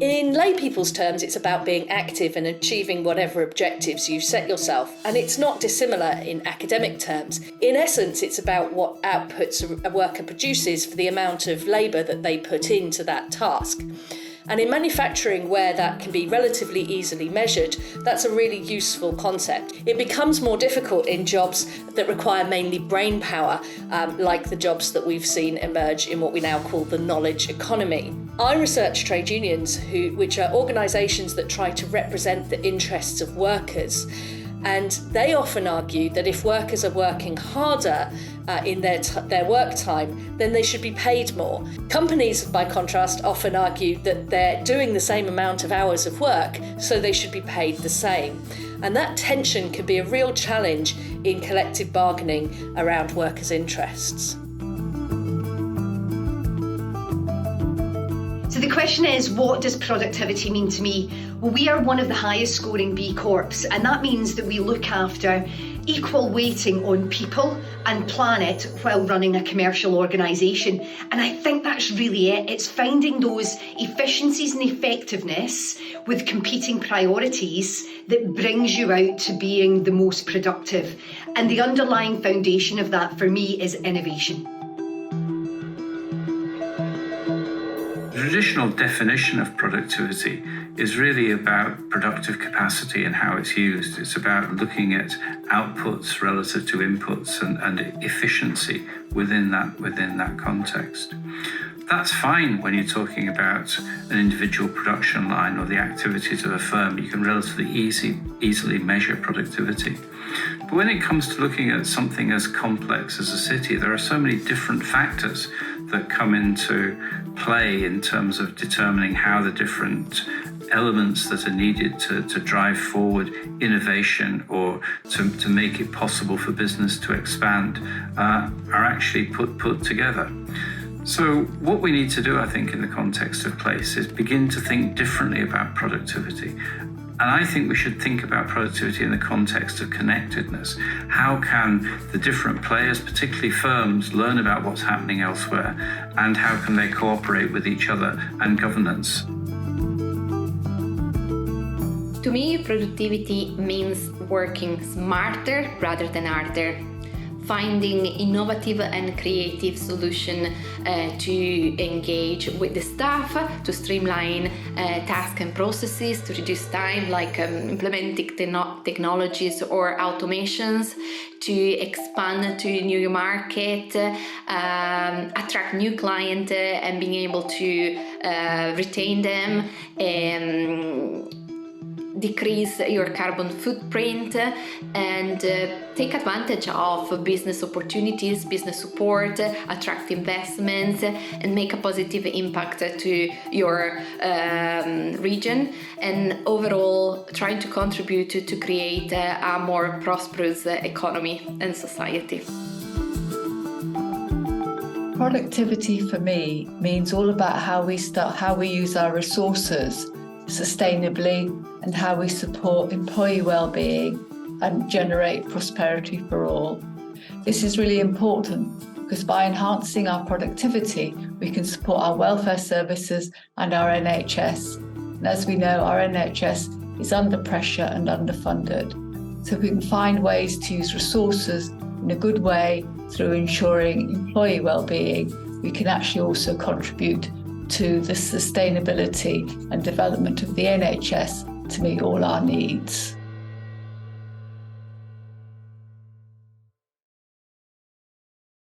In lay people's terms, it's about being active and achieving whatever objectives you set yourself, and it's not dissimilar in academic terms. In essence, it's about what outputs a worker produces for the amount of labour that they put into that task. And in manufacturing, where that can be relatively easily measured, that's a really useful concept. It becomes more difficult in jobs that require mainly brain power, like the jobs that we've seen emerge in what we now call the knowledge economy. I research trade unions, which are organisations that try to represent the interests of workers. And they often argue that if workers are working harder in their work time, then they should be paid more. Companies, by contrast, often argue that they're doing the same amount of hours of work, so they should be paid the same. And that tension can be a real challenge in collective bargaining around workers' interests. So the question is, what does productivity mean to me? Well, we are one of the highest scoring B Corps, and that means that we look after equal weighting on people and planet while running a commercial organisation. And I think that's really it. It's finding those efficiencies and effectiveness with competing priorities that brings you out to being the most productive. And the underlying foundation of that for me is innovation. The traditional definition of productivity is really about productive capacity and how it's used. It's about looking at outputs relative to inputs and efficiency within that context. That's fine when you're talking about an individual production line or the activities of a firm. You can relatively easily measure productivity. But when it comes to looking at something as complex as a city, there are so many different factors that come into play in terms of determining how the different elements that are needed to drive forward innovation or to make it possible for business to expand are actually put together. So what we need to do, I think, in the context of place is begin to think differently about productivity. And I think we should think about productivity in the context of connectedness. How can the different players, particularly firms, learn about what's happening elsewhere, and how can they cooperate with each other and governance? To me, productivity means working smarter rather than harder, finding innovative and creative solutions to engage with the staff, to streamline tasks and processes, to reduce time, like implementing technologies or automations, to expand to new market, attract new clients and being able to retain them, decrease your carbon footprint, and take advantage of business opportunities, business support, attract investments, and make a positive impact to your region, and overall trying to contribute to create a more prosperous economy and society. Productivity for me means all about how we use our resources sustainably and how we support employee well-being and generate prosperity for all. This is really important because by enhancing our productivity, we can support our welfare services and our NHS. And as we know, our NHS is under pressure and underfunded. So if we can find ways to use resources in a good way through ensuring employee well-being, we can actually also contribute to the sustainability and development of the NHS to meet all our needs.